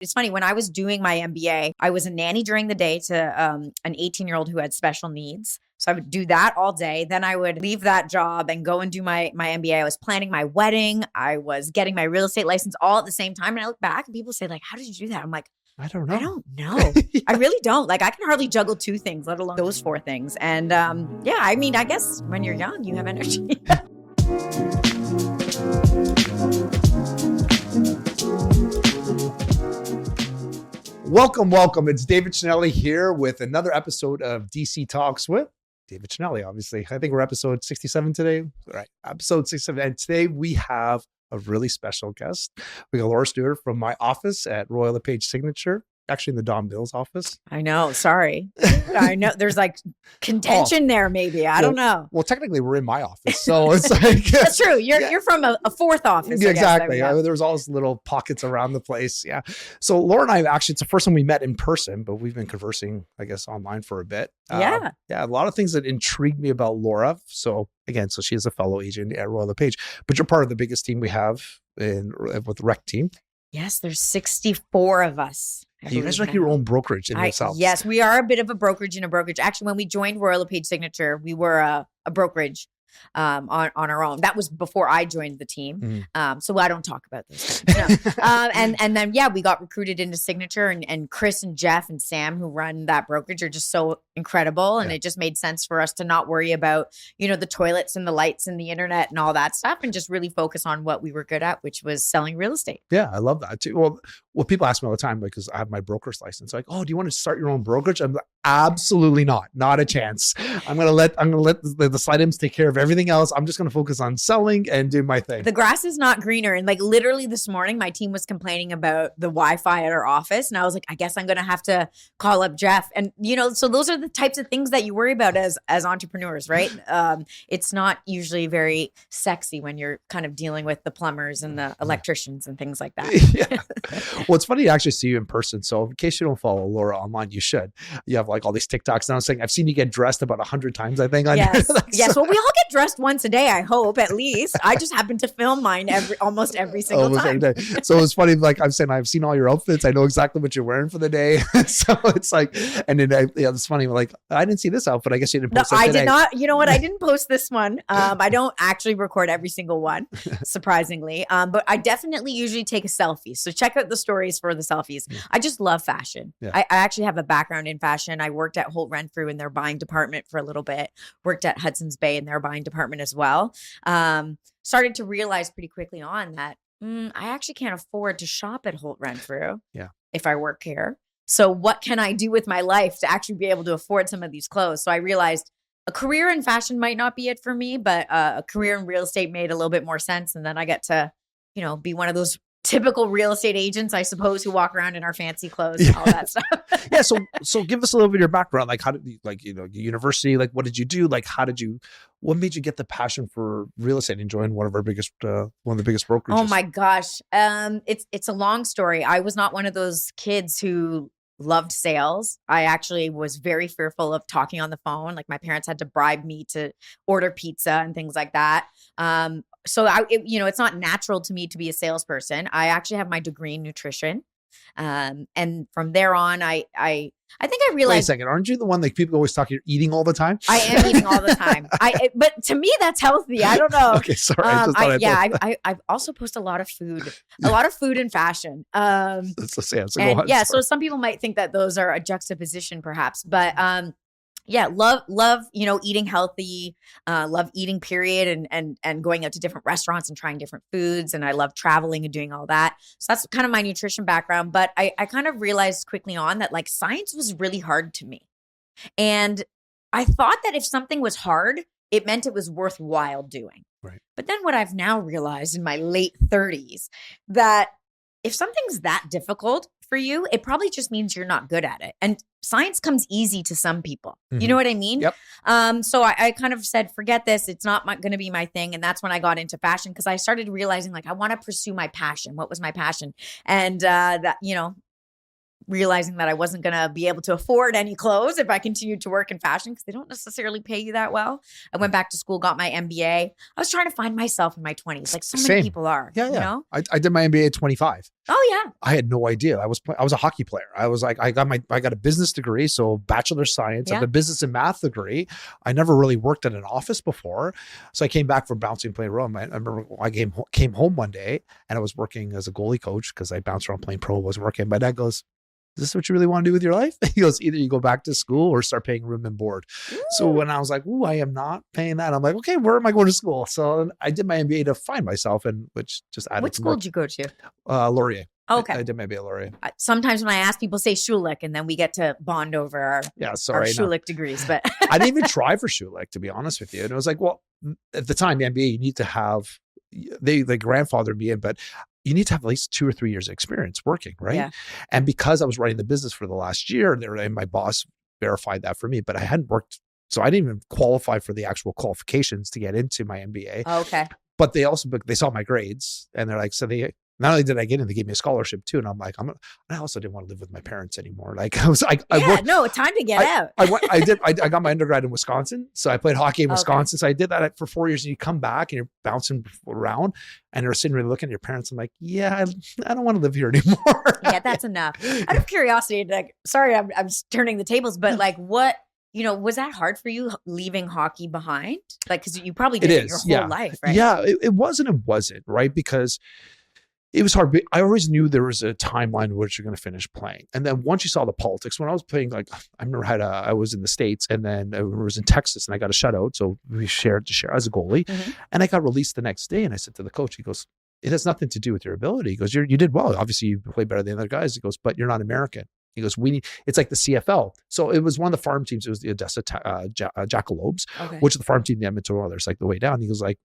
It's funny, when I was doing my MBA, I was a nanny during the day to an 18-year-old who had special needs. So I would do that all day. Then I would leave that job and go and do my MBA. I was planning my wedding. I was getting my real estate license all at the same time. And I look back and people say like, how did you do that? I'm like, I don't know. I don't know. Yeah. I really don't. Like, I can hardly juggle 2 things, let alone those 4 things. And yeah, I mean, I guess when you're young, you have energy. Welcome. It's David Chinelli here with another episode of DC Talks with David Chinelli, obviously. I think we're episode 67 today. All right, episode 67. And today we have a really special guest. We got Laura Stewart from my office at Royal LePage Signature, actually in the Don Mills office. I know. Sorry. I know there's like contention there, maybe. I don't know. Well, technically we're in my office. So it's like. That's true. You're from a 4th office. Yeah, exactly. There's all these little pockets around the place. Yeah. So Laura and I actually, it's the first time we met in person, but we've been conversing, I guess, online for a bit. Yeah. Yeah. A lot of things that intrigued me about Laura. So again, she is a fellow agent at Royal LePage, but you're part of the biggest team we have with the rec team. Yes. There's 64 of us. You guys are like your own brokerage in yourselves. Yes, we are a bit of a brokerage in a brokerage. Actually, when we joined Royal LePage Signature, we were a brokerage on our own. That was before I joined the team. So I don't talk about those things. No. And then, yeah, we got recruited into Signature and Chris and Jeff and Sam, who run that brokerage, are just so incredible. And it just made sense for us to not worry about, the toilets and the lights and the internet and all that stuff, and just really focus on what we were good at, which was selling real estate. Yeah, I love that too. Well, people ask me all the time, because I have my broker's license. Like, oh, do you want to start your own brokerage? I'm like, absolutely not a chance. I'm gonna let the slide M's take care of everything else. I'm just gonna focus on selling and do my thing. The grass is not greener. And like literally this morning, my team was complaining about the Wi-Fi at our office, and I was like, I guess I'm gonna have to call up Jeff. And so those are the types of things that you worry about as entrepreneurs, right? It's not usually very sexy when you're kind of dealing with the plumbers and the electricians and things like that. Yeah. Well, it's funny to actually see you in person. So in case you don't follow Laura online, you should. You have like all these TikToks now saying, I've seen you get dressed about 100 times, I think. Yes. Yes. Well, we all get dressed once a day, I hope, at least. I just happen to film mine almost every single time. Every day. So it's funny, like I'm saying, I've seen all your outfits. I know exactly what you're wearing for the day. So it's like, and then it's funny. Like, I didn't see this outfit. I guess you didn't post it today. I did not. You know what? I didn't post this one. I don't actually record every single one, surprisingly. But I definitely usually take a selfie. So check out the stories for the selfies. Yeah. I just love fashion. Yeah. I actually have a background in fashion. I worked at Holt Renfrew in their buying department for a little bit, worked at Hudson's Bay in their buying department as well. Started to realize pretty quickly on that I actually can't afford to shop at Holt Renfrew if I work here. So what can I do with my life to actually be able to afford some of these clothes? So I realized a career in fashion might not be it for me, but a career in real estate made a little bit more sense. And then I get to, be one of those typical real estate agents, I suppose, who walk around in our fancy clothes and all that stuff. Yeah. So give us a little bit of your background. Like, how did you, university, like, what did you do? Like, what made you get the passion for real estate and join one of the biggest brokerages? Oh my gosh. It's a long story. I was not one of those kids who loved sales. I actually was very fearful of talking on the phone. Like my parents had to bribe me to order pizza and things like that. So it's not natural to me to be a salesperson. I actually have my degree in nutrition. And from there on, I think I realized. Wait a second, aren't you the one like people always talk? You're eating all the time. I am eating all the time. But to me, that's healthy. I don't know. Okay, sorry. I've also posted a lot of food and fashion. So some people might think that those are a juxtaposition, perhaps, but love eating healthy, love eating period, and going out to different restaurants and trying different foods, and I love traveling and doing all that. So that's kind of my nutrition background. But I kind of realized quickly on that like science was really hard to me, and I thought that if something was hard, it meant it was worthwhile doing. Right. But then what I've now realized in my late 30s, that if something's that difficult for you, it probably just means you're not good at it. And science comes easy to some people. Mm-hmm. You know what I mean? Yep. So I kind of said, forget this. It's not going to be my thing. And that's when I got into fashion, because I started realizing like, I want to pursue my passion. What was my passion? And realizing that I wasn't going to be able to afford any clothes if I continued to work in fashion because they don't necessarily pay you that well. I went back to school, got my MBA. I was trying to find myself in my 20s, like so many people are. Yeah, yeah. You know? I did my MBA at 25. Oh yeah. I had no idea. I was a hockey player. I was like, I got a business degree, so bachelor of science. I have a business and math degree. I never really worked in an office before, so I came back from bouncing playing Rome. I remember I came home one day and I was working as a goalie coach because I bounced around playing pro. Was working. My dad goes, "Is this what you really want to do with your life?" He goes, "Either you go back to school or start paying room and board." Ooh. So when I was like, "Ooh, I am not paying that," I'm like, "Okay, where am I going to school?" So I did my MBA to find myself, and which just added. What school did you go to? Laurier. Okay. I did my MBA at Laurier. Sometimes when I ask people, say Schulich, and then we get to bond over our Schulich degrees. But I didn't even try for Schulich, to be honest with you. And it was like, well, at the time, the MBA, you need to have, they grandfathered me in, but you need to have at least 2 or 3 years of experience working, right? Yeah. And because I was running the business for the last year, and my boss verified that for me, but I hadn't worked, so I didn't even qualify for the actual qualifications to get into my MBA. Oh, okay. But they saw my grades, and they're like, so they. Not only did I get in, they gave me a scholarship too. And I'm like, I also didn't want to live with my parents anymore. Like I worked, time to get out. I got my undergrad in Wisconsin. So I played hockey in Wisconsin. So I did that for 4 years, and you come back and you're bouncing around and you're sitting there looking at your parents. I'm like, yeah, I don't want to live here anymore. Yeah, that's enough. Out of curiosity, like, sorry, I'm turning the tables, but like what, was that hard for you leaving hockey behind? Like, cause you probably did it your whole life, right? Yeah, it wasn't, right? Because it was hard. But I always knew there was a timeline in which you're going to finish playing. And then once you saw the politics, when I was playing, like I remember I was in the States, and then I was in Texas, and I got a shutout. So we shared to share as a goalie, and I got released the next day. And I said to the coach, he goes, "It has nothing to do with your ability." He goes, you did well. Obviously you played better than the other guys. He goes, "But you're not American." He goes, it's like the CFL. So it was one of the farm teams. It was the Odessa Jackalobes, which is the farm team, the Edmonton Oilers, like the way down. He goes like,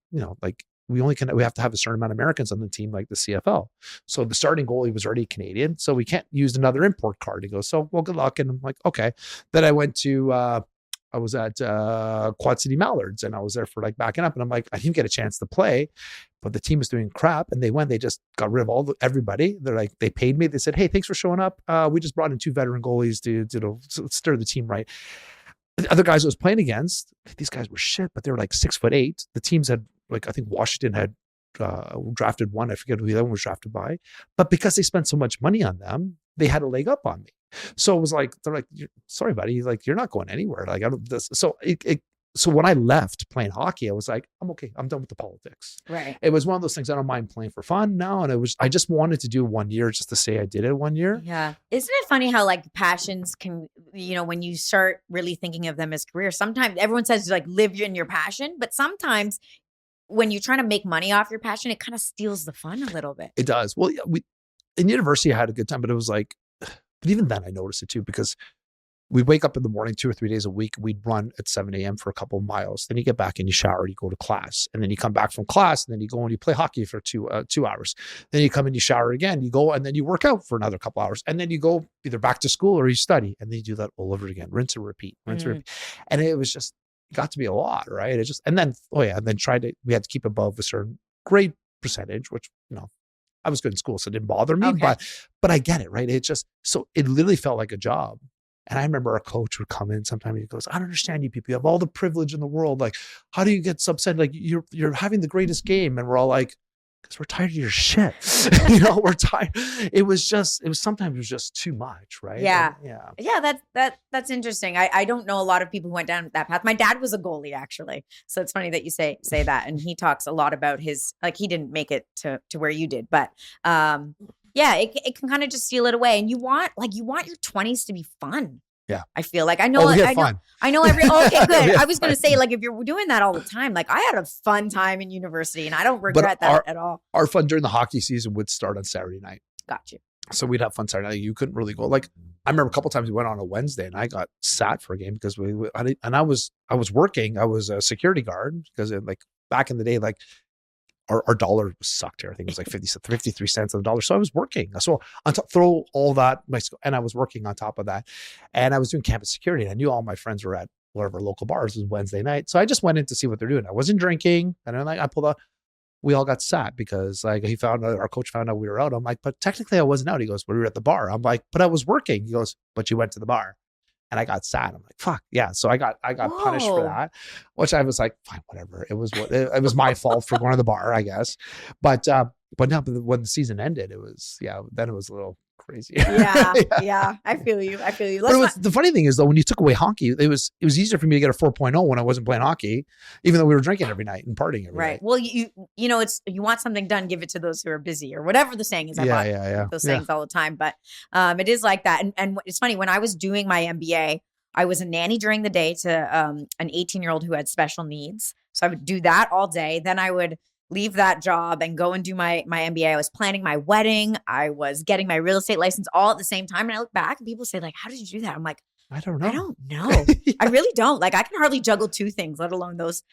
we have to have a certain amount of Americans on the team, like the CFL. So the starting goalie was already Canadian, so we can't use another import card. He goes, "So, well, good luck." And I'm like, okay. Then I went to, I was at Quad City Mallards, and I was there for like backing up. And I'm like, I didn't get a chance to play, but the team was doing crap, and they just got rid of everybody. They're like, they paid me. They said, "Hey, thanks for showing up. We just brought in 2 veteran goalies to stir the team right." The other guys I was playing against, these guys were shit, but they were like 6'8". The teams had, like, I think Washington had drafted one. I forget who the other one was drafted by. But because they spent so much money on them, they had a leg up on me. So it was like, they're like, "Sorry, buddy. Like, you're not going anywhere." Like, I don't, this. So when I left playing hockey, I was like, I'm okay. I'm done with the politics. Right. It was one of those things I don't mind playing for fun now. And I just wanted to do 1 year just to say I did it 1 year. Yeah. Isn't it funny how like passions can, when you start really thinking of them as careers, sometimes everyone says like live in your passion, but sometimes when you're trying to make money off your passion, it kind of steals the fun a little bit. It does. Well, in university, I had a good time, but it was like, but even then I noticed it too, because we'd wake up in the morning 2 or 3 days a week. We'd run at 7 a.m. for a couple of miles. Then you get back and you shower, you go to class. And then you come back from class, and then you go and you play hockey for 2 hours. Then you come and you shower again. You go and then you work out for another couple hours. And then you go either back to school or you study. And then you do that all over again. Rinse and repeat, rinse and repeat. And it was just, it got to be a lot, right? And then we had to keep above a certain grade percentage, which, I was good in school, so it didn't bother me, but I get it, right? It literally felt like a job. And I remember our coach would come in sometime, he goes, "I don't understand you people. You have all the privilege in the world. Like, how do you get so upset? Like, you're having the greatest game." And we're all like, "Because we're tired of your shit." We're tired. Sometimes it was just too much, right? Yeah. And, yeah. That's interesting. I don't know a lot of people who went down that path. My dad was a goalie, actually. So it's funny that you say that. And he talks a lot about his, like, he didn't make it to where you did, but, it can kind of just steal it away. And you want your 20s to be fun. Yeah. I feel like I know okay, good. I was going to say, like, if you're doing that all the time, like I had a fun time in university and I don't regret that at all. Our fun during the hockey season would start on Saturday night. Got you. So we'd have fun Saturday night. You couldn't really go. Like, I remember a couple of times we went on a Wednesday and I got sat for a game because I was working. I was a security guard because back in the day, like, our dollar sucked here. I think it was like 53 cents on the dollar. So I was working. So throw all that, and I was working on top of that. And I was doing campus security. And I knew all my friends were at one of our local bars. It was Wednesday night. So I just went in to see what they're doing. I wasn't drinking. And I pulled out we all got sat because like our coach found out we were out. I'm like, but technically I wasn't out. He goes, well, we were at the bar. I'm like, but I was working. He goes, but you went to the bar. And I got sad. I'm like, fuck. Yeah. So I got punished for that, which I was like, fine, whatever. It was my fault for going to the bar, I guess. But no, when the season ended, then it was a little crazy. Yeah. I feel you. The funny thing is though, when you took away hockey, it was easier for me to get a 4.0 when I wasn't playing hockey, even though we were drinking every night and partying every night. Well, you know, you want something done, give it to those who are busy or whatever the saying is. Those sayings all the time, but it is like that. And it's funny, when I was doing my MBA, I was a nanny during the day to an 18-year-old who had special needs. So I would do that all day. Then I would leave that job and go and do my MBA. I was planning my wedding. I was getting my real estate license all at the same time. And I look back and people say like, how did you do that? I'm like, I don't know. Yeah. I really don't. Like I can hardly juggle two things, let alone those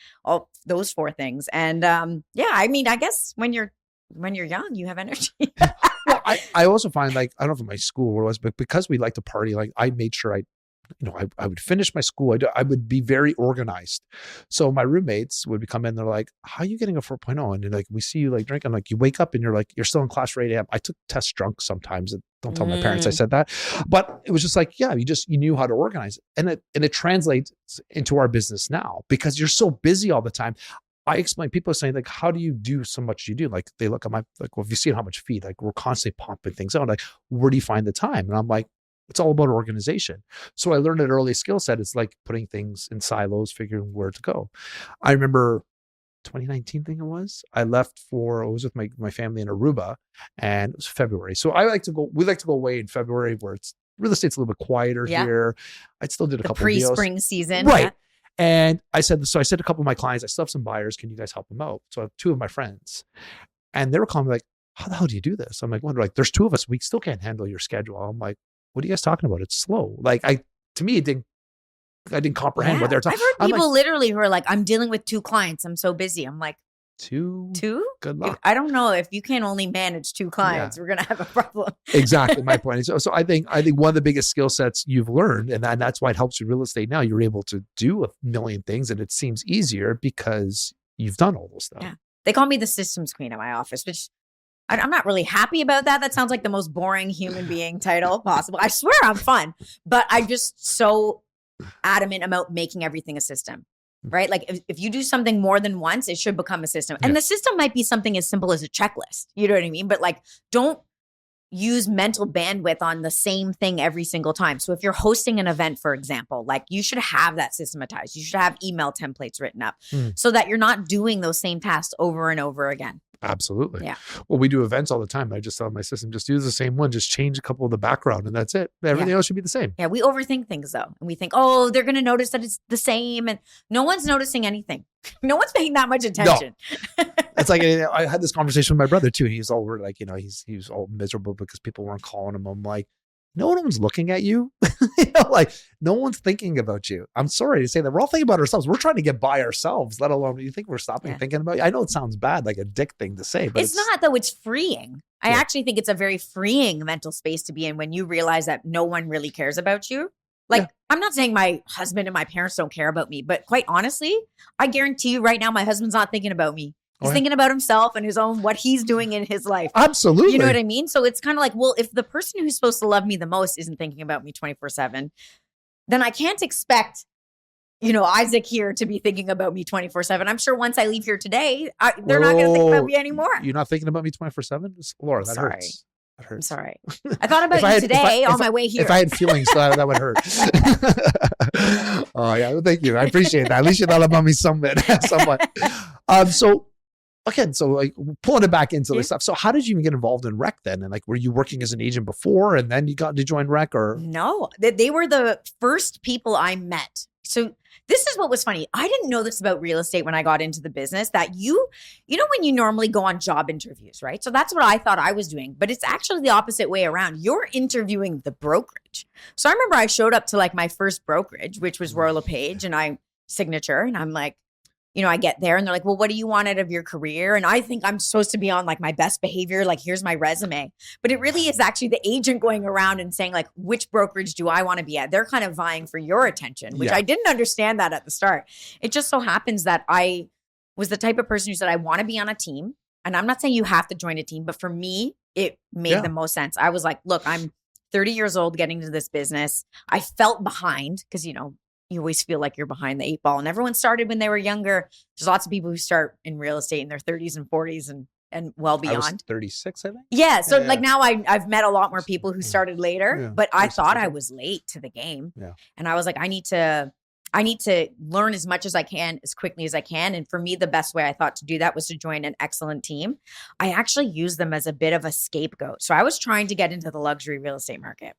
four things. And I mean, I guess when you're young, you have energy. Well, I also find like, I don't know if my school was, but because we like to party, like I made sure I would finish my school. I would be very organized. So my roommates would come in. They're like, how are you getting a 4.0? And they're like, we see you like drinking. Like you wake up and you're like, you're still in class for 8 a.m. I took tests drunk sometimes. Don't tell my parents I said that. But it was just like, yeah, you knew how to organize it. And it translates into our business now because you're so busy all the time. I explain, people are saying like, how do you do so much you do? Like they look at well, if you see how much feed, like we're constantly pumping things out. Like, where do you find the time? And I'm like, it's all about organization. So I learned an early skill set. It's like putting things in silos, figuring where to go. I remember 2019 thing it was. I was with my family in Aruba and it was February. So we like to go away in February where it's real estate's a little bit quieter here. I still did a couple of deals. Pre-spring season. Right. Yeah. And I said to a couple of my clients, I still have some buyers. Can you guys help them out? So I have 2 of my friends and they were calling me like, how the hell do you do this? I'm like, well, there's 2 of us. We still can't handle your schedule. I'm like, what are you guys talking about? It's slow. Like I didn't comprehend what they're talking about. I've heard people literally who are like, I'm dealing with 2 clients. I'm so busy. I'm like, 2? Good luck. I don't know. If you can only manage 2 clients, we're going to have a problem. Exactly. My point is, so I think one of the biggest skill sets you've learned, and that's why it helps you real estate now. You're able to do a million things and it seems easier because you've done all those stuff. Yeah. They call me the systems queen at my office, which I'm not really happy about that. That sounds like the most boring human being title possible. I swear I'm fun, but I'm just so adamant about making everything a system, right? Like if you do something more than once, it should become a system. And the system might be something as simple as a checklist. You know what I mean? But like, don't use mental bandwidth on the same thing every single time. So if you're hosting an event, for example, like you should have that systematized. You should have email templates written up so that you're not doing those same tasks over and over again. Absolutely. Yeah. Well, we do events all the time. I just tell my system, just use the same one, just change a couple of the background and that's it. Everything else should be the same. Yeah. We overthink things though. And we think, oh, they're going to notice that it's the same. And no one's noticing anything. No one's paying that much attention. No. It's like, I had this conversation with my brother too. And he's all like, he was all miserable because people weren't calling him. I'm like, no one's looking at you. Like no one's thinking about you. I'm sorry to say that. We're all thinking about ourselves. We're trying to get by ourselves, let alone you think we're stopping thinking about you. I know it sounds bad, like a dick thing to say, but it's not though. It's freeing. I actually think it's a very freeing mental space to be in when you realize that no one really cares about you. Like I'm not saying my husband and my parents don't care about me, but quite honestly, I guarantee you right now, my husband's not thinking about me. He's thinking about himself and what he's doing in his life. Absolutely. You know what I mean? So it's kind of like, well, if the person who's supposed to love me the most isn't thinking about me 24/7, then I can't expect, Isaac here to be thinking about me 24/7. I'm sure once I leave here today, they're not going to think about me anymore. You're not thinking about me 24/7? Laura, that hurts. That hurts. I'm sorry. I thought about you today on my way here. If I had feelings, that would hurt. Oh, yeah. Well, thank you. I appreciate that. At least you thought about me somewhat. So again, so like pulling it back into this stuff. So how did you even get involved in rec then? And like, were you working as an agent before and then you got to join rec or? No, they were the first people I met. So this is what was funny. I didn't know this about real estate when I got into the business, that you know, when you normally go on job interviews, right? So that's what I thought I was doing, but it's actually the opposite way around. You're interviewing the brokerage. So I remember I showed up to like my first brokerage, which was Royal LePage Signature. And I'm like, I get there and they're like, well, what do you want out of your career? And I think I'm supposed to be on like my best behavior. Like, here's my resume. But it really is actually the agent going around and saying like, which brokerage do I want to be at? They're kind of vying for your attention, which I didn't understand that at the start. It just so happens that I was the type of person who said, I want to be on a team. and I'm not saying you have to join a team, but for me, it made the most sense. I was like, look, I'm 30 years old getting into this business. I felt behind because, you always feel like you're behind the 8 ball, and everyone started when they were younger. There's lots of people who start in real estate in their 30s and 40s and well beyond. I was 36, I think. Yeah. So like now I've met a lot more people who started later, but I thought I was late to the game. Yeah. And I was like, I need to learn as much as I can, as quickly as I can. And for me, the best way I thought to do that was to join an excellent team. I actually used them as a bit of a scapegoat. So I was trying to get into the luxury real estate market.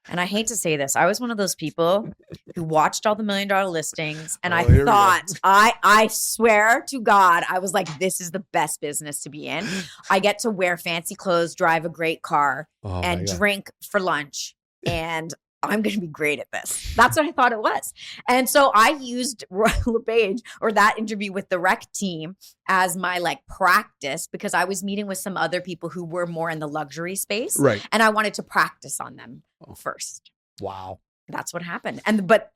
And I hate to say this, I was one of those people who watched all the $1 million listings, and I thought, I swear to God, I was like, this is the best business to be in. I get to wear fancy clothes, drive a great car, and drink for lunch, and I'm going to be great at this. That's what I thought it was. And so I used Royal LePage, or that interview with the rec team, as my like practice, because I was meeting with some other people who were more in the luxury space. Right. And I wanted to practice on them first. Wow. That's what happened. But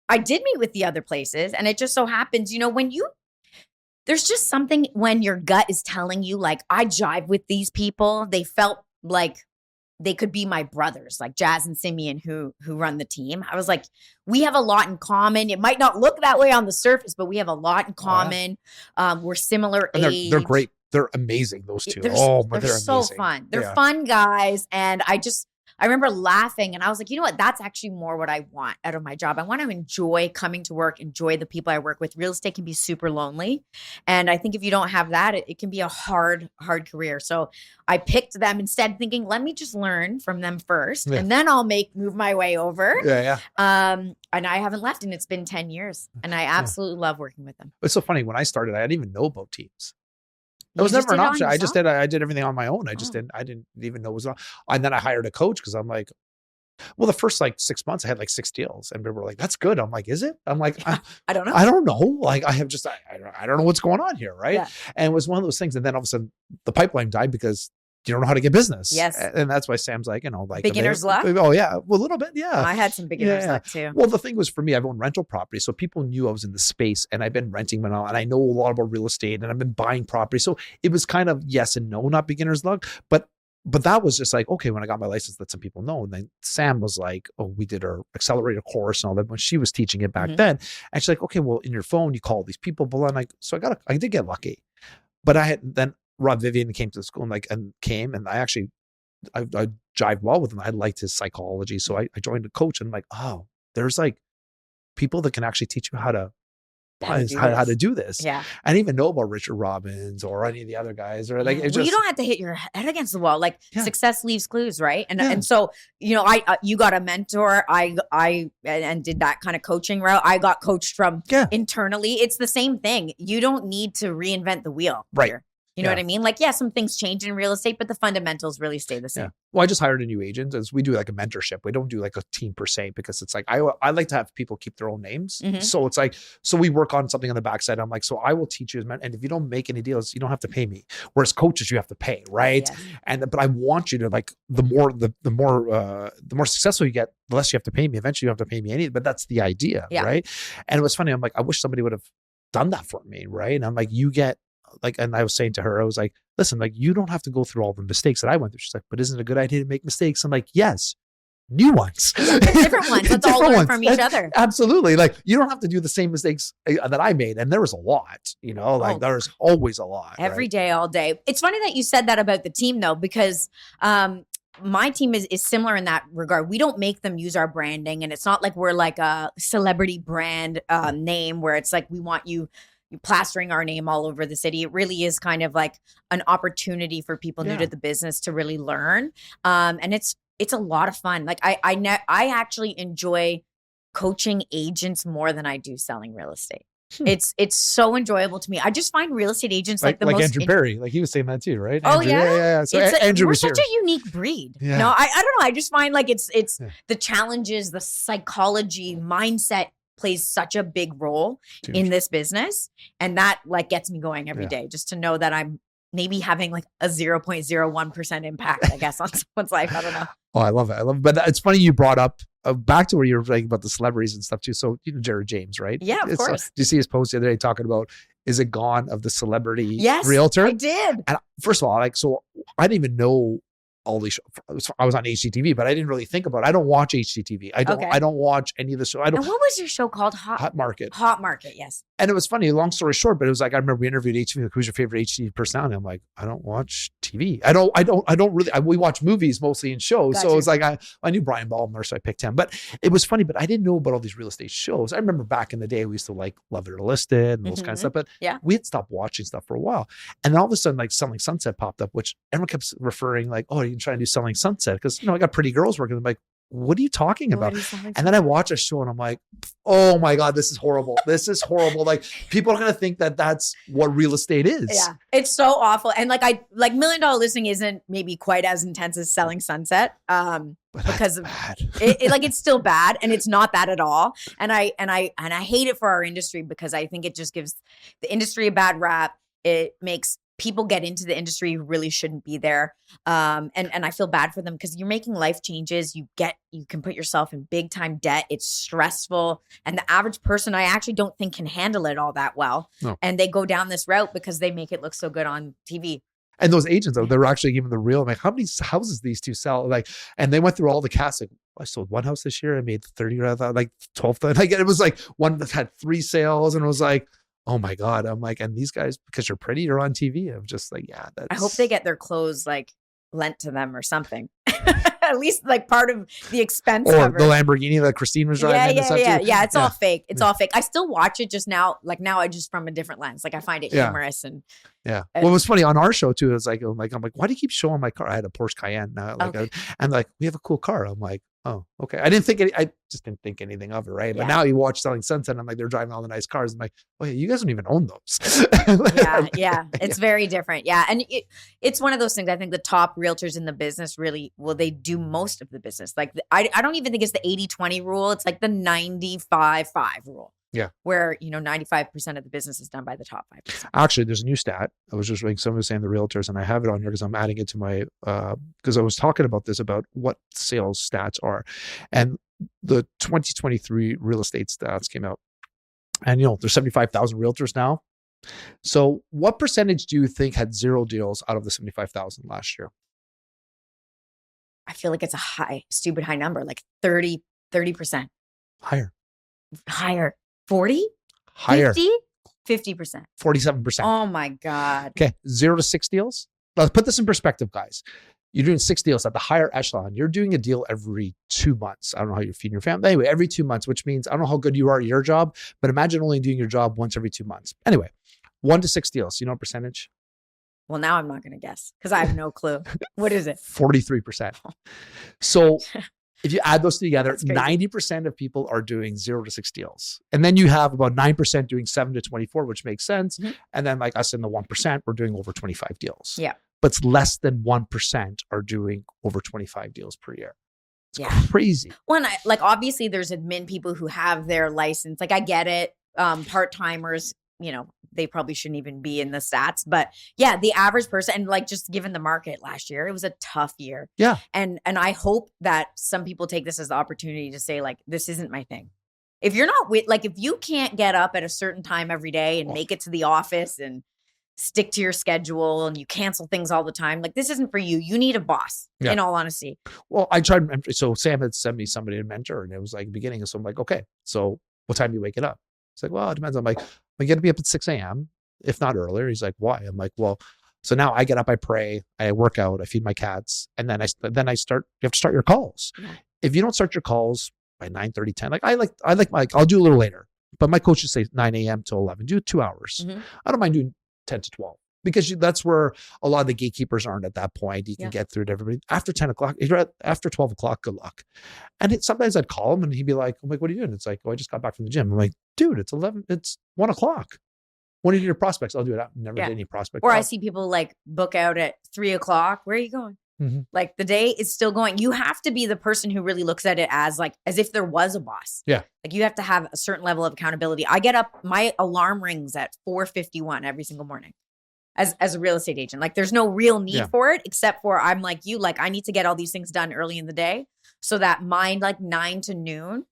I did meet with the other places, and it just so happens, there's just something when your gut is telling you, like, I jive with these people. They felt like they could be my brothers, like Jazz and Simeon, who run the team. I was like, we have a lot in common. It might not look that way on the surface, but we have a lot in common. We're similar age. They're great. They're amazing, those two. They're so amazing. fun. They're fun guys. And I remember laughing, and I was like, you know what? That's actually more what I want out of my job. I want to enjoy coming to work, enjoy the people I work with. Real estate can be super lonely. And I think if you don't have that, it can be a hard career. So I picked them instead, thinking, let me just learn from them first, and then I'll move my way over. Yeah. And I haven't left, and it's been 10 years, and I absolutely love working with them. It's so funny. When I started, I didn't even know about teams. It was never an option. I did everything on my own. I didn't even know it was on. And then I hired a coach because I'm like, well, the first like 6 months I had like 6 deals, and people were like, that's good. I'm like, is it? I'm like, I don't know. I don't know. Like I don't know what's going on here. Right. Yeah. And it was one of those things. And then all of a sudden the pipeline died because you don't know how to get business. Yes. And that's why Sam's like, like beginner's luck. Oh yeah. Well, a little bit. Yeah. I had some beginner's luck too. Well, the thing was for me, I've owned rental property. So people knew I was in the space, and I've been renting and all, and I know a lot about real estate, and I've been buying property. So it was kind of yes and no, not beginner's luck. But that was just like, okay, when I got my license, let some people know. And then Sam was like, oh, we did our accelerator course and all that when she was teaching it back then. And she's like, okay, well, in your phone, you call these people. But I'm like, so I did get lucky. But then Rob Vivian came to the school and came, and I jived well with him. I liked his psychology. So I joined a coach, and I'm like, oh, there's like people that can actually teach you how to do this. Yeah. I didn't even know about Richard Robbins or any of the other guys, or like, you don't have to hit your head against the wall. Like success leaves clues, right? And so, you got a mentor. I did that kind of coaching route. I got coached from internally. It's the same thing. You don't need to reinvent the wheel. Right. Here. You know what I mean? Like, some things change in real estate, but the fundamentals really stay the same. Yeah. Well, I just hired a new agent, as we do like a mentorship. We don't do like a team per se, because it's like, I like to have people keep their own names. Mm-hmm. So it's like, so we work on something on the backside. I'm like, so I will teach you, and if you don't make any deals, you don't have to pay me. Whereas coaches, you have to pay, right? Yes. But I want you to, like, the more successful you get, the less you have to pay me. Eventually you have to pay me but that's the idea, right? And it was funny. I'm like, I wish somebody would have done that for me, right? And I'm like, and I was saying to her, I was like, listen, like, you don't have to go through all the mistakes that I went through. She's like, but isn't it a good idea to make mistakes? I'm like, yes, new ones. Different ones. Let's all learn from each other. Absolutely. Like, you don't have to do the same mistakes that I made. And there was a lot, there's always a lot. Every day, all day. It's funny that you said that about the team, though, because my team is similar in that regard. We don't make them use our branding. And it's not like we're like a celebrity brand name where it's like we want you plastering our name all over the city. It really is kind of like an opportunity for people new to the business to really learn. And it's a lot of fun. Like I actually enjoy coaching agents more than I do selling real estate. It's so enjoyable to me. I just find real estate agents like the most Andrew Perry, like he was saying that too, right? Oh, Andrew, yeah. So Andrew we're was such here. a unique breed. Yeah. No, I don't know. I just find like it's the challenges, the psychology, mindset plays such a big role in this business. And that like gets me going every day, just to know that I'm maybe having like a 0.01% impact, I guess, on someone's life. I don't know. Oh, I love it. But it's funny you brought up back to where you were talking about the celebrities and stuff too. So, Jared James, right? Yeah, of course. Do you see his post the other day talking about, is it gone of the celebrity Yes, realtor? I did. And first of all, so I didn't even know all these shows. I was on HGTV, but I didn't really think about it. I don't watch HGTV. I don't watch any of the show. And what was your show called? Hot Market. Hot Market, yes. And it was funny, long story short, but it was like, I remember we interviewed HGTV, like, who's your favorite HGTV personality? I'm like, I don't watch TV. I don't really, we watch movies mostly and shows. Gotcha. So it was like, I knew Brian Baldwin, so I picked him. But it was funny, but I didn't know about all these real estate shows. I remember back in the day, we used to like Love It or Listed and those kind of stuff, but we had stopped watching stuff for a while. And then all of a sudden, like Selling Sunset popped up, which everyone kept referring like, oh, you can try to do Selling Sunset. Because, I got pretty girls working. I'm like, what are you talking about? And then I watch a show and I'm like, oh my God, this is horrible. This is horrible. Like, people are going to think that that's what real estate is. Yeah. It's so awful. And like $1 Million Listing isn't maybe quite as intense as Selling Sunset. Because of it's still bad, and it's not bad at all. And I hate it for our industry, because I think it just gives the industry a bad rap. It makes people get into the industry who really shouldn't be there. And I feel bad for them, because you're making life changes. You can put yourself in big time debt. It's stressful. And the average person, I actually don't think, can handle it all that well. No. And they go down this route because they make it look so good on TV. And those agents, though, they were actually giving the real, like, how many houses these two sell? Like, and they went through all the casts. Like, I sold one house this year. I made 30, like 12. Like, it was like one that had 3 sales, and it was like, oh my God. I'm like, and these guys, because you're pretty, you're on TV. I'm just like, yeah. I hope they get their clothes like lent to them or something. At least like part of the expense. Or the Lamborghini that Christine was driving. Yeah. It's all fake. It's all fake. I still watch it just now. Like, now I just from a different lens. Like, I find it humorous and. Yeah. Well, it was funny on our show too. It's like, I'm like, why do you keep showing my car? I had a Porsche Cayenne now. Like, and like, we have a cool car. I'm like, oh, okay. I just didn't think anything of it, right? But now you watch Selling Sunset, I'm like, they're driving all the nice cars. I'm like, oh yeah, you guys don't even own those. It's very different. Yeah. And it's one of those things. I think the top realtors in the business really, they do most of the business. Like, I don't even think it's the 80-20 rule. It's like the 95-5 rule. Yeah. Where, 95% of the business is done by the top 5%. Actually, there's a new stat. I was just reading, someone was saying the realtors, and I have it on here because I'm adding it to my, because I was talking about this, about what sales stats are. And the 2023 real estate stats came out. And, there's 75,000 realtors now. So what percentage do you think had 0 deals out of the 75,000 last year? I feel like it's a stupid high number, like 30%. Higher. 40? Higher. 50%. 47%. Oh my God. Okay. 0 to 6 deals. Let's put this in perspective, guys. You're doing 6 deals at the higher echelon. You're doing a deal every 2 months. I don't know how you're feeding your family. Anyway, every 2 months, which means I don't know how good you are at your job, but imagine only doing your job once every 2 months. Anyway, 1 to 6 deals. You know what percentage? Well, now I'm not going to guess because I have no clue. What is it? 43%. So if you add those together, 90% of people are doing 0 to 6 deals. And then you have about 9% doing 7 to 24, which makes sense. Mm-hmm. And then like us in the 1%, we're doing over 25 deals. Yeah. But it's less than 1% are doing over 25 deals per year. It's crazy. Well, and obviously there's admin people who have their license. Like, I get it. Part-timers, they probably shouldn't even be in the stats. But yeah, the average person, and like, just given the market last year, it was a tough year. Yeah. And I hope that some people take this as the opportunity to say, like, this isn't my thing. If you're not if you can't get up at a certain time every day and make it to the office and stick to your schedule, and you cancel things all the time, like, this isn't for you. You need a boss, in all honesty. Well, I tried. So Sam had sent me somebody to mentor, and it was like beginning. So I'm like, okay, so what time do you wake it up? It's like, well, it depends. I'm like, I get to be up at 6 a.m., if not earlier. He's like, why? I'm like, well, so now I get up, I pray, I work out, I feed my cats, and then I start. You have to start your calls. Yeah. If you don't start your calls by 9:30, 10, I'll do a little later, but my coaches say 9 a.m. to 11. Do 2 hours. Mm-hmm. I don't mind doing 10 to 12 because that's where a lot of the gatekeepers aren't at that point. You can get through to everybody. After 10 o'clock, after 12 o'clock, good luck. And sometimes I'd call him and he'd be like, I'm like, what are you doing? It's like, oh, I just got back from the gym. I'm like, dude, it's 1 o'clock. When do you do your prospects? I'll do it. I've never did any prospects. Or I see people like book out at 3 o'clock. Where are you going? Mm-hmm. Like, the day is still going. You have to be the person who really looks at it as if there was a boss. Yeah. Like, you have to have a certain level of accountability. I get up, my alarm rings at 4:51 every single morning. As a real estate agent, like, there's no real need for it, except for I'm like you, like, I need to get all these things done early in the day So that mind, like 9 to noon,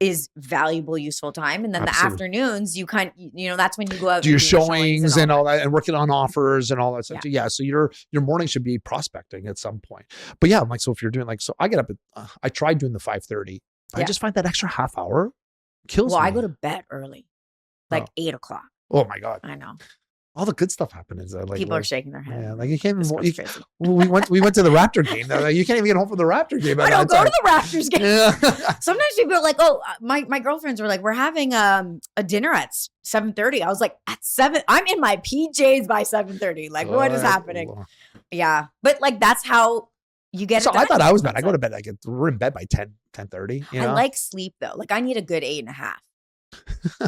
is valuable, useful time. And then the afternoons, you that's when you go out do your and showings and all that, and working on offers and all that stuff. Yeah. So your morning should be prospecting at some point. But yeah, I'm like, so if you're doing like, so I get up at, I tried doing the 5:30. I just find that extra half hour kills me. I go to bed early, like 8 o'clock. Oh my God. I know. All the good stuff happens. Like people are shaking their head. Yeah, like you can't even. We went to the Raptor game. You can't even get home from the Raptor game. I don't go to the Raptors game. Yeah. Sometimes people are like, "Oh, my girlfriends were like, we're having a dinner at 7:30." I was like, "At 7? I'm in my PJs by 7:30. Like, what is happening?" Yeah, but like that's how you get. So it done. I thought I was bad. I go to bed. We're in bed by 10:30. I like sleep though. Like I need a good 8.5.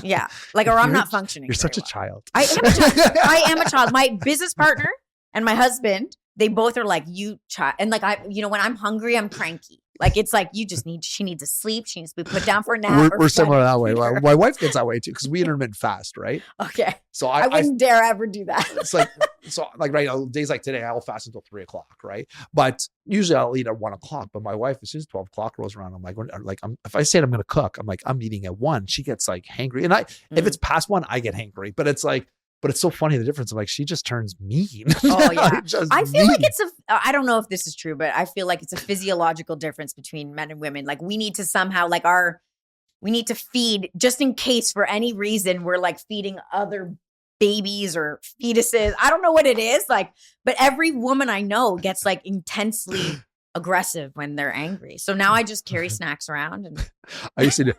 Yeah, like, or I'm not functioning. You're such a child. I am a child. I am a child. My business partner and my husband, they both are like, you child. And like, when I'm hungry, I'm cranky. Like, it's like, she needs to sleep. She nees to be put down for a nap. We're similar that way. My wife gets that way too, because we intermittent fast, right? Okay. So I wouldn't dare ever do that. It's like, right now, days like today, I'll fast until 3 o'clock, right? But usually I'll eat at 1 o'clock. But my wife, as soon as 12 o'clock rolls around, I'm like, if I say I'm going to cook, I'm like, I'm eating at 1. She gets like hangry. And if it's past 1, I get hangry. But it's like, but it's so funny, the difference. I'm like, she just turns mean. Oh, yeah. I feel like I don't know if this is true, but I feel like it's a physiological difference between men and women. Like we need to somehow we need to feed, just in case for any reason we're like feeding other babies or fetuses. I don't know what it is. Like, but every woman I know gets like intensely aggressive when they're angry. So now I just carry snacks around. And I used to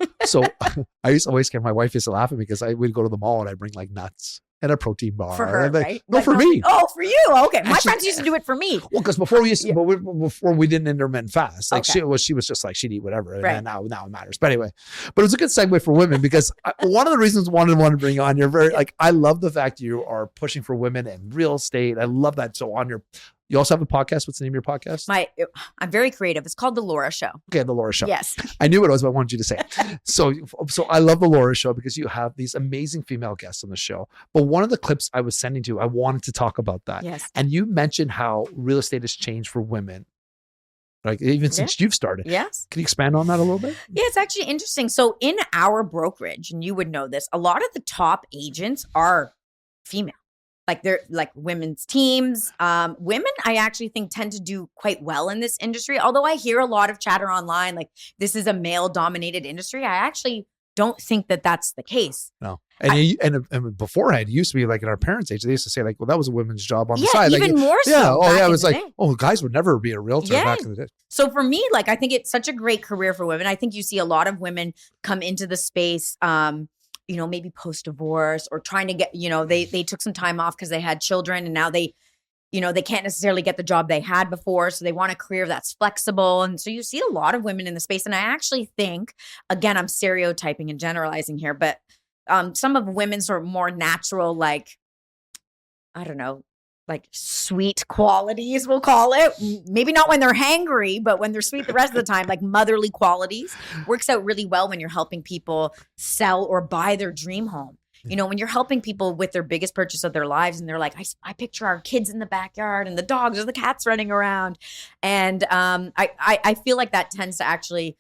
always get, my wife used to laugh at me because I would go to the mall and I'd bring like nuts and a protein bar for her, right? No, for me. Oh, for you. Okay. My friends used to do it for me. Well, because before we didn't intermittent fast. Like she was just like, she'd eat whatever. And now it matters. But anyway, but it was a good segue for women because one of the reasons I wanted to bring you on, you're very like, I love the fact you are pushing for women in real estate. I love that. So you also have a podcast. What's the name of your podcast? I'm very creative. It's called The Laura Show. Okay, The Laura Show. Yes. I knew what it was, but I wanted you to say it. So I love The Laura Show because you have these amazing female guests on the show. But one of the clips I was sending to, I wanted to talk about that. Yes. And you mentioned how real estate has changed for women, like even since you've started. Yes. Can you expand on that a little bit? Yeah, it's actually interesting. So in our brokerage, and you would know this, a lot of the top agents are female. Like they're like women's teams. Women, I actually think, tend to do quite well in this industry. Although I hear a lot of chatter online, like this is a male dominated industry. I actually don't think that that's the case. No. And beforehand, it used to be like in our parents' age, they used to say like, well, that was a women's job on the side. Even like, more so. Yeah. Oh yeah. It was like, guys would never be a realtor back in the day. So for me, like, I think it's such a great career for women. I think you see a lot of women come into the space, maybe post-divorce or trying to get, they took some time off because they had children and now they can't necessarily get the job they had before. So they want a career that's flexible. And so you see a lot of women in the space. And I actually think, again, I'm stereotyping and generalizing here, but some of women's sort of more natural, like, I don't know, like sweet qualities, we'll call it. Maybe not when they're hangry, but when they're sweet the rest of the time, like motherly qualities, works out really well when you're helping people sell or buy their dream home. When you're helping people with their biggest purchase of their lives and they're like, I picture our kids in the backyard and the dogs or the cats running around. And I feel like that tends to actually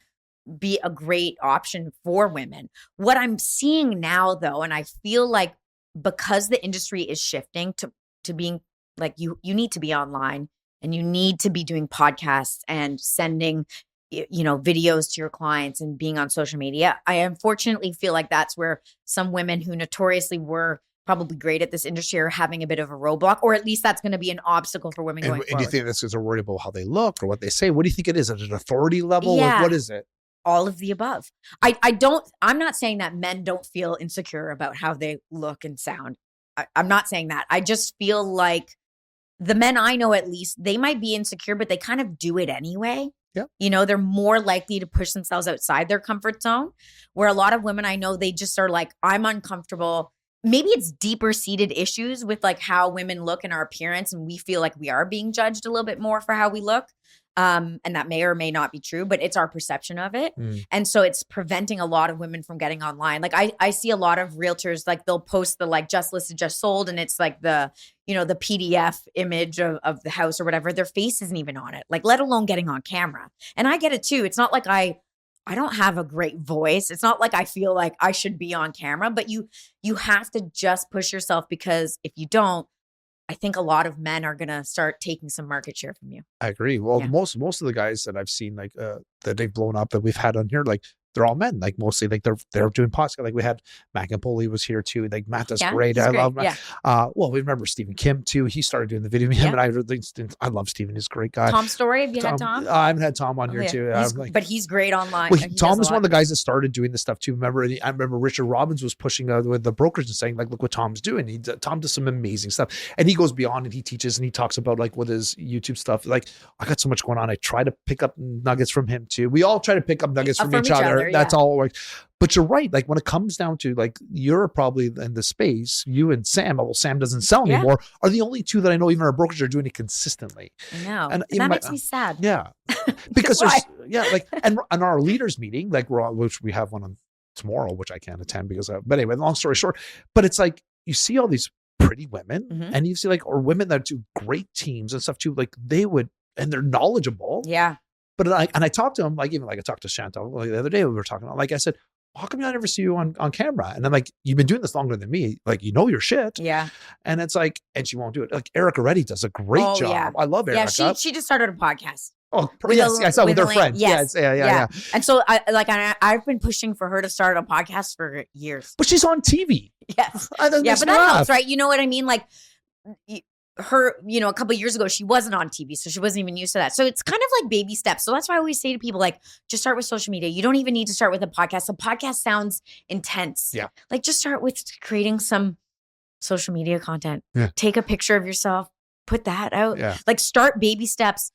be a great option for women. What I'm seeing now, though, and I feel like because the industry is shifting to being like, you need to be online and you need to be doing podcasts and sending videos to your clients and being on social media. I unfortunately feel like that's where some women who notoriously were probably great at this industry are having a bit of a roadblock, or at least that's going to be an obstacle for women going forward. And do you think that's because they're worried about how they look or what they say? What do you think it is? At an authority level? Yeah. What is it? All of the above. I'm not saying that men don't feel insecure about how they look and sound. I'm not saying that. I just feel like the men I know, at least, they might be insecure, but they kind of do it anyway. Yeah. They're more likely to push themselves outside their comfort zone, where a lot of women I know, they just are like, I'm uncomfortable. Maybe it's deeper seated issues with like how women look and our appearance. And we feel like we are being judged a little bit more for how we look. And that may or may not be true, but it's our perception of it. And so it's preventing a lot of women from getting online. Like I see a lot of realtors, like they'll post the like just listed, just sold. And it's like the PDF image of the house or whatever. Their face isn't even on it, like let alone getting on camera. And I get it too. It's not like I don't have a great voice. It's not like I feel like I should be on camera, but you have to just push yourself, because if you don't, I think a lot of men are going to start taking some market share from you. I agree. Well, most of the guys that I've seen, like that they've blown up that we've had on here, like they're all men, like mostly like they're doing podcasts. Like we had Matt Campoli was here too. Like Matt does great. I love Matt. Well, we remember Stephen Kim too. He started doing the video with him, and I love Stephen. He's a great guy. Tom Story, have you had Tom? I haven't had Tom on here too. But he's great online. Well, Tom is one of the guys that started doing this stuff too. I remember Richard Robbins was pushing with the brokers and saying like, look what Tom's doing. Tom does some amazing stuff, and he goes beyond and he teaches and he talks about like with his YouTube stuff. Like I got so much going on. I try to pick up nuggets from him too. We all try to pick up nuggets from each other. That's all works. But you're right. Like when it comes down to like, you're probably in the space, you and Sam, well, Sam doesn't sell anymore, are the only two that I know, even our brokers, are doing it consistently. I know. And that makes me sad. Yeah. Because and our leaders meeting, like which we have one on tomorrow, which I can't attend because but anyway, long story short, but it's like, you see all these pretty women and you see like, or women that do great teams and stuff too, like and they're knowledgeable. Yeah. But I talked to him, like I talked to Chantal like the other day, we were talking, like I said, how come I never see you on camera? And I'm like, you've been doing this longer than me. Like, you know your shit. Yeah. And it's like, and she won't do it. Like Erica Reddy does a great job. Yeah. I love Erica. Yeah, she just started a podcast. Oh, yes. I saw with her friend. Yes. Yeah. And so I've been pushing for her to start a podcast for years. But she's on TV. Yes. But that helps, right? You know what I mean? Like, her, a couple of years ago, she wasn't on TV, so she wasn't even used to that. So it's kind of like baby steps. So that's why I always say to people, like, just start with social media. You don't even need to start with a podcast. A podcast sounds intense. Yeah. Like, just start with creating some social media content. Yeah. Take a picture of yourself, put that out. Yeah. Like, start baby steps.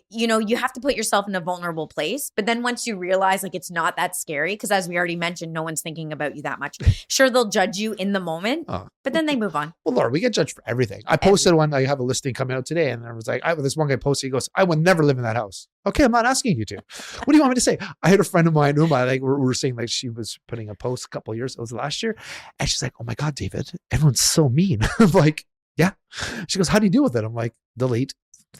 You have to put yourself in a vulnerable place. But then once you realize like it's not that scary, because as we already mentioned, no one's thinking about you that much. Sure, they'll judge you in the moment, but then they move on. Well, Laura, we get judged for everything. I posted one, I have a listing coming out today, and I was like, this one guy posted, he goes, I would never live in that house. Okay, I'm not asking you to. What do you want me to say? I had a friend of mine, Uma, like we were saying, like she was putting a post a couple of years, it was last year, and she's like, oh my God, David, everyone's so mean. I'm like, yeah. She goes, how do you deal with it? I'm like, delete.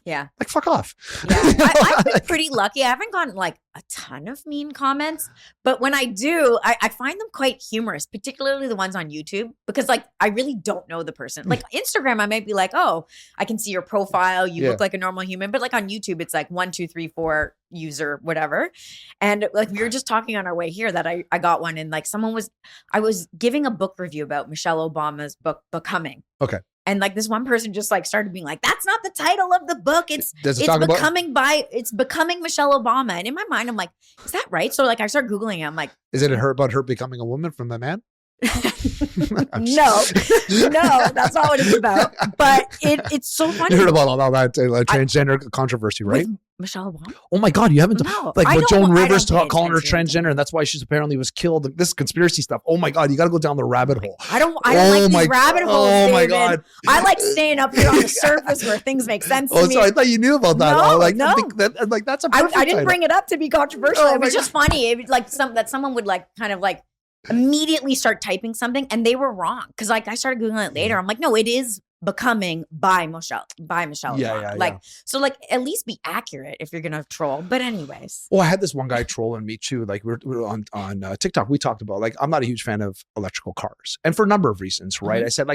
Yeah. Like, fuck off. Yeah. I've been pretty lucky. I haven't gotten like a ton of mean comments, but when I do, I find them quite humorous, particularly the ones on YouTube, because like, I really don't know the person. Like Instagram, I might be like, oh, I can see your profile. You look like a normal human. But like on YouTube, it's like 1, 2, 3, 4 user, whatever. And like, we were just talking on our way here that I got one, and like I was giving a book review about Michelle Obama's book, Becoming. Okay. And like this one person just like started being like, that's not the title of the book. It's becoming Michelle Obama. And in my mind, I'm like, is that right? So like I start Googling it. I'm like, is it about her becoming a woman from the man? No, that's not what it's about. But it's so funny. You heard about all that transgender controversy, right? With Michelle Obama? Oh my God, you haven't? No, like what Joan Rivers calling her transgender, and that's why she's apparently was killed. This conspiracy stuff. Oh my God, you got to go down the rabbit hole. I don't like these rabbit holes. Oh my God, I like staying up here on the surface where things make sense to me. So I thought you knew about that. No. That's a perfect I didn't bring it up to be controversial. It was just funny. It was like someone would like kind of like immediately start typing something, and they were wrong, because like I started Googling it later. I'm like, no, it is Becoming by Michelle. Yeah. So like at least be accurate if you're gonna troll. But anyways. Well, I had this one guy trolling me too. Like we were on TikTok. We talked about like, I'm not a huge fan of electrical cars, and for a number of reasons, right? I said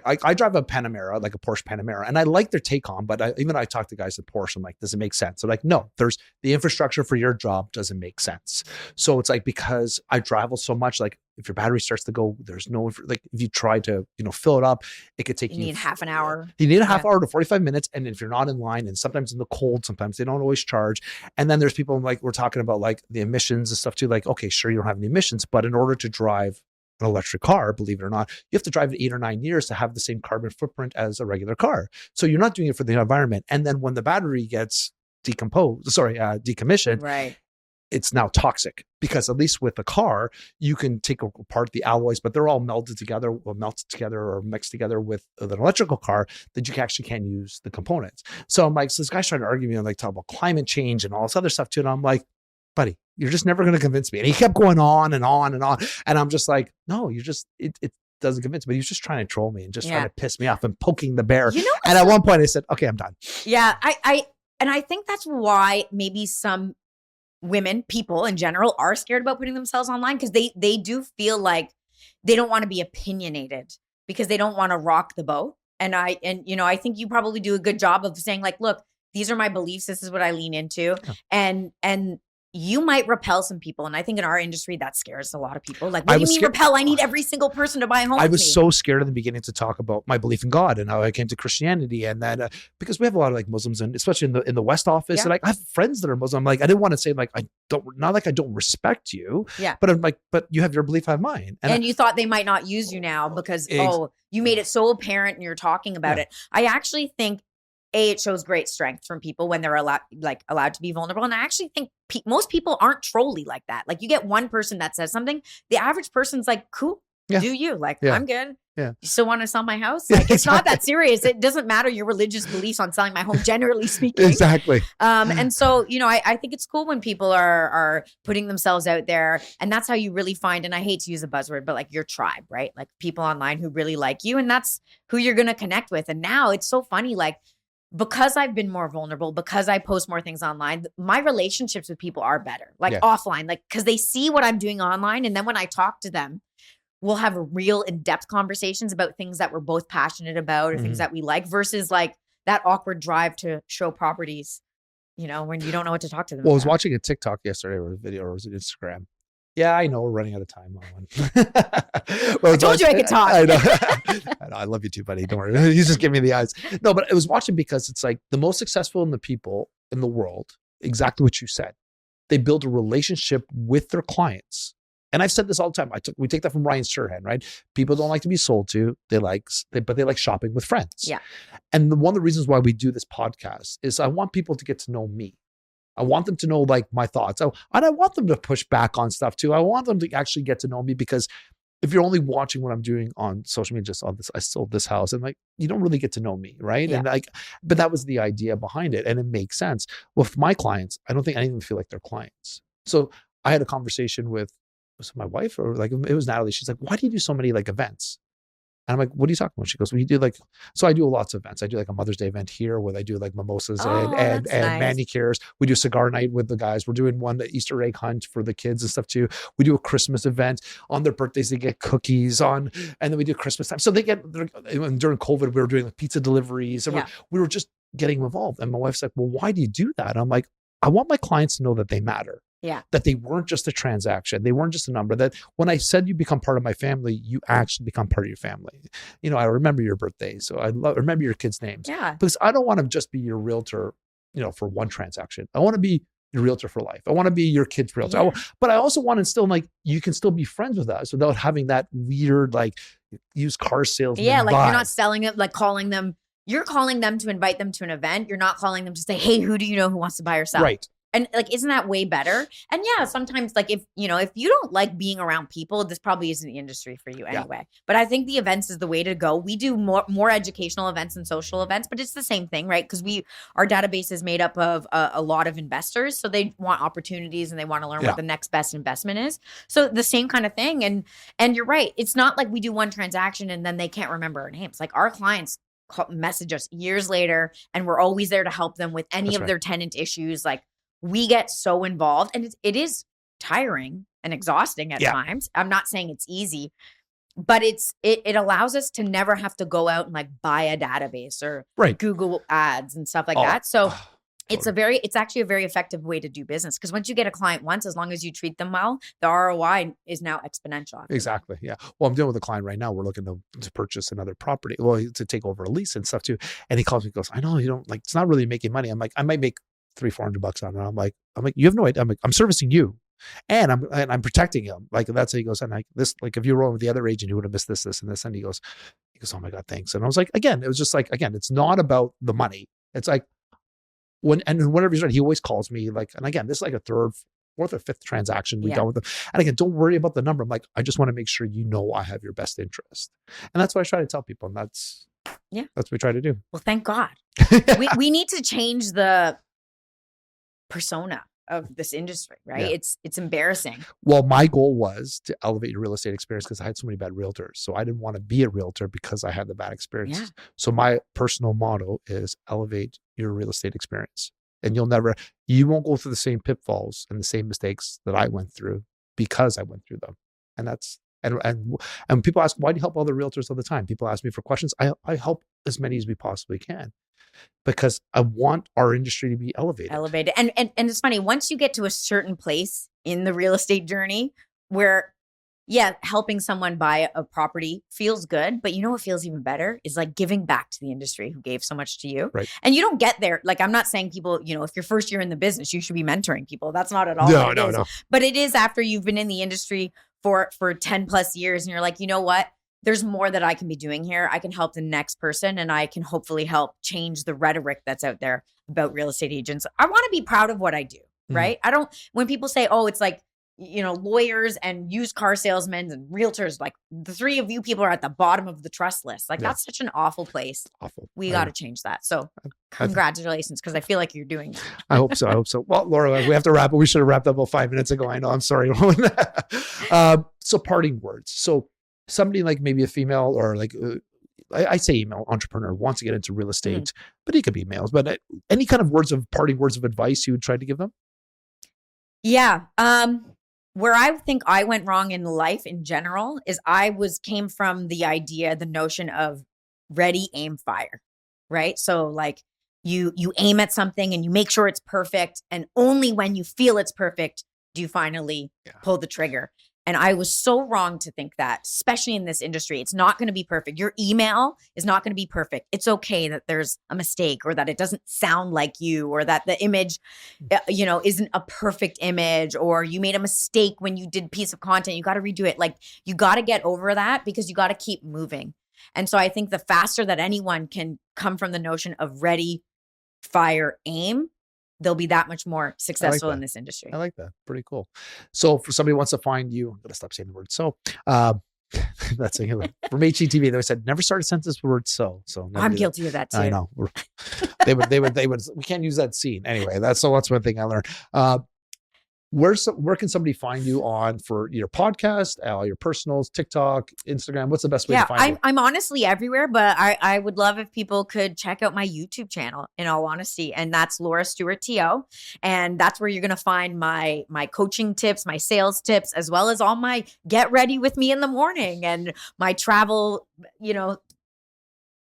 I drive a Panamera, like a Porsche Panamera, and I like their Taycan, but I talk to guys at Porsche. I'm like, does it make sense? They're like, no, there's the infrastructure for your job doesn't make sense. So it's like, because I travel so much, like if your battery starts to go, there's no, like if you try to, fill it up, it could take you. You need half an hour. You need a half hour to 45 minutes. And if you're not in line, and sometimes in the cold, sometimes they don't always charge. And then there's people like, we're talking about like the emissions and stuff too. Like, okay, sure, you don't have any emissions, but in order to drive an electric car, believe it or not, you have to drive it 8 or 9 years to have the same carbon footprint as a regular car. So you're not doing it for the environment. And then when the battery gets decommissioned, right, it's now toxic, because at least with a car, you can take apart the alloys, but they're all melted together or mixed together with an electrical car that you actually can't use the components. So I'm like, so this guy's trying to argue me and like talk about climate change and all this other stuff too. And I'm like, buddy, you're just never going to convince me. And he kept going on and on and on. And I'm just like, no, it doesn't convince me. He was just trying to troll me and just trying to piss me off and poking the bear. And at one point I said, okay, I'm done. Yeah. I think that's why maybe some women, people in general, are scared about putting themselves online, because they do feel like they don't want to be opinionated, because they don't want to rock the boat. And I think you probably do a good job of saying like, look, these are my beliefs. This is what I lean into. Yeah. And you might repel some people. And I think in our industry, that scares a lot of people. Like, what do you mean repel? I need every single person to buy a home. I was so scared in the beginning to talk about my belief in God and how I came to Christianity. And then, because we have a lot of like Muslims, and especially in the West office, and like I have friends that are Muslim. Like, I didn't want to say like, not like I don't respect you. Yeah. But I'm like, but you have your belief, I have mine. And you thought they might not use you now because, you made it so apparent and you're talking about it. I actually think it shows great strength from people when they're allowed to be vulnerable. And I actually think most people aren't trolly like that. Like, you get one person that says something, the average person's like, cool, do you? Like, I'm good. Yeah. You still want to sell my house? Like, it's not that serious. It doesn't matter your religious beliefs on selling my home, generally speaking. Exactly. And so, I think it's cool when people are putting themselves out there, and that's how you really find, and I hate to use a buzzword, but like your tribe, right? Like people online who really like you, and that's who you're going to connect with. And now it's so funny, like, because I've been more vulnerable, because I post more things online, my relationships with people are better, like offline, like, because they see what I'm doing online. And then when I talk to them, we'll have real in-depth conversations about things that we're both passionate about, or things that we like, versus like that awkward drive to show properties, when you don't know what to talk to them about. I was about. watching a TikTok yesterday, or a video, or was it Instagram? Yeah, I know we're running out of time on one. I told you I could talk. I know. I love you too, buddy. Don't worry. He's just giving me the eyes. No, but I was watching because it's like the most successful in the people in the world, exactly what you said. They build a relationship with their clients. And I've said this all the time. We take that from Ryan Serhant, right? People don't like to be sold to. But they like shopping with friends. Yeah. And one of the reasons why we do this podcast is I want people to get to know me. I want them to know like my thoughts. And I want them to push back on stuff too. I want them to actually get to know me, because if you're only watching what I'm doing on social media, just on this, I sold this house, and like, you don't really get to know me. Right. Yeah. And like, but that was the idea behind it. And it makes sense. With my clients, I don't think any of them feel like they're clients. So I had a conversation with, was it my wife, or like, it was Natalie. She's like, why do you do so many like events? And I'm like, what are you talking about? She goes, well, you do like, so I do lots of events. I do like a Mother's Day event here where I do like mimosas and nice. Manicures. We do a cigar night with the guys. We're doing one, the Easter egg hunt for the kids and stuff too. We do a Christmas event. On their birthdays, they get cookies and then we do Christmas time. So during COVID, we were doing like pizza deliveries, and we were just getting involved. And my wife's like, well, why do you do that? I'm like, I want my clients to know that they matter. Yeah. That they weren't just a transaction. They weren't just a number. That when I said you become part of my family, you actually become part of your family. I remember your birthday. So I remember your kids' names. Yeah. Because I don't want to just be your realtor, for one transaction. I want to be your realtor for life. I want to be your kid's realtor. Yeah. But I also want to still like, you can still be friends with us without having that weird, like used car salesman. Yeah. Like vibe. You're not selling it, like calling them. You're calling them to invite them to an event. You're not calling them to say, hey, who do you know who wants to buy or sell? Right. And like, isn't that way better? And yeah, sometimes like if you don't like being around people, this probably isn't the industry for you anyway. Yeah. But I think the events is the way to go. We do more educational events and social events, but it's the same thing, right? Because our database is made up of a lot of investors. So they want opportunities and they want to learn what the next best investment is. So the same kind of thing. And you're right. It's not like we do one transaction and then they can't remember our names. Like our clients message us years later and we're always there to help them with any of their tenant issues. Like, we get so involved, and it is tiring and exhausting at times. I'm not saying it's easy, but it allows us to never have to go out and like buy a database or Google ads and stuff like that. So it's actually a very effective way to do business, because once you get a client once, as long as you treat them well, the ROI is now exponential. Exactly. Yeah. Well, I'm dealing with a client right now. We're looking to purchase another property, to take over a lease and stuff too. And he calls me and goes, I know you don't like, it's not really making money. I'm like, I might make $300-400 on it. I'm like, you have no idea. I'm like, I'm servicing you, and I'm protecting him. Like that's how he goes. And like this, like if you were rolling with the other agent, you would have missed this, and this. And he goes, oh my God, thanks. And I was like, again, it was just like, again, it's not about the money. It's like whenever he's ready, he always calls me like, and again, this is like a third fourth or fifth transaction we done with them. And again, don't worry about the number. I'm like, I just want to make sure you know I have your best interest. And that's what I try to tell people. And that's what we try to do. Well, thank God. we need to change the persona of this industry, right? Yeah. It's embarrassing. Well, my goal was to elevate your real estate experience because I had so many bad realtors. So I didn't want to be a realtor because I had the bad experiences. Yeah. So my personal motto is elevate your real estate experience. And you won't go through the same pitfalls and the same mistakes that I went through because I went through them. And that's, and people ask, why do you help other realtors all the time? People ask me for questions. I help as many as we possibly can because I want our industry to be elevated. And it's funny, once you get to a certain place in the real estate journey where, helping someone buy a property feels good, but you know what feels even better is like giving back to the industry who gave so much to you. Right. And you don't get there. Like, I'm not saying people, if you're first year in the business, you should be mentoring people. That's not at all what it is. No. But it is after you've been in the industry for 10 plus years and you're like, you know what? There's more that I can be doing here. I can help the next person and I can hopefully help change the rhetoric that's out there about real estate agents. I want to be proud of what I do, right? I don't, when people say, oh, it's like, lawyers and used car salesmen and realtors, like the three of you people are at the bottom of the trust list. Like that's such an awful place. Awful. We got to change that. So congratulations, because I feel like you're doing it. I hope so. Well, Laura, we have to wrap up. We should have wrapped up about 5 minutes ago. I know. I'm sorry. So parting words. So somebody like maybe a female or like, I say email entrepreneur wants to get into real estate, but he could be males, but any kind of parting words of advice you would try to give them? Yeah. Where I think I went wrong in life in general is came from the notion of ready, aim, fire, right? So like you aim at something and you make sure it's perfect. And only when you feel it's perfect, do you finally pull the trigger. And I was so wrong to think that, especially in this industry. It's not going to be perfect. Your email is not going to be perfect. It's okay that there's a mistake or that it doesn't sound like you or that the image, isn't a perfect image or you made a mistake when you did a piece of content. You got to redo it. Like you got to get over that because you got to keep moving. And so I think the faster that anyone can come from the notion of ready, fire, aim, they'll be that much more successful in this industry. I like that. Pretty cool. So for somebody who wants to find you, I'm going to stop saying the word so. That's from HGTV. They said, never start a sentence with the word so. So I'm guilty of that too. I know. They would, we can't use that scene. Anyway, that's one thing I learned. Where can somebody find you on for your podcast, your personals, TikTok, Instagram? What's the best way to find you? I'm honestly everywhere, but I would love if people could check out my YouTube channel, in all honesty. And that's Laura Stewart TO. And that's where you're going to find my coaching tips, my sales tips, as well as all my get ready with me in the morning and my travel,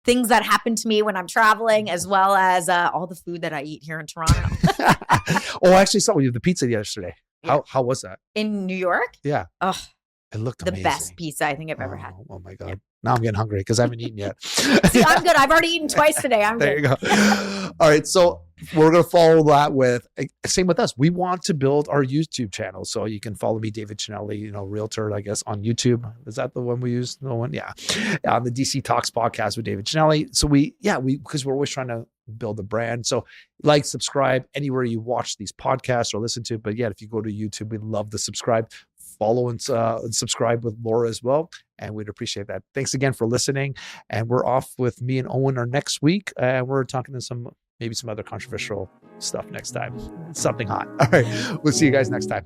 things that happen to me when I'm traveling, as well as all the food that I eat here in Toronto. Oh, I actually saw you the pizza yesterday. Yeah. How was that? In New York? Yeah. Oh, it looked amazing. The best pizza I think I've ever had. Oh my God. Yeah. Now I'm getting hungry because I haven't eaten yet. See, I'm good. I've already eaten twice today. I'm there good. There you go. All right. So we're going to follow that with, same with us. We want to build our YouTube channel. So you can follow me, David Chinelli, Realtor, I guess, on YouTube. Is that the one we use? No one? Yeah. On the DC Talks podcast with David Chinelli. So because we're always trying to build a brand. So like, subscribe anywhere you watch these podcasts or listen to. But yeah, if you go to YouTube, we'd love to subscribe. Follow and subscribe with Laura as well. And we'd appreciate that. Thanks again for listening. And we're off with me and Owen next week. We're talking to maybe some other controversial stuff next time. Something hot. All right. We'll see you guys next time.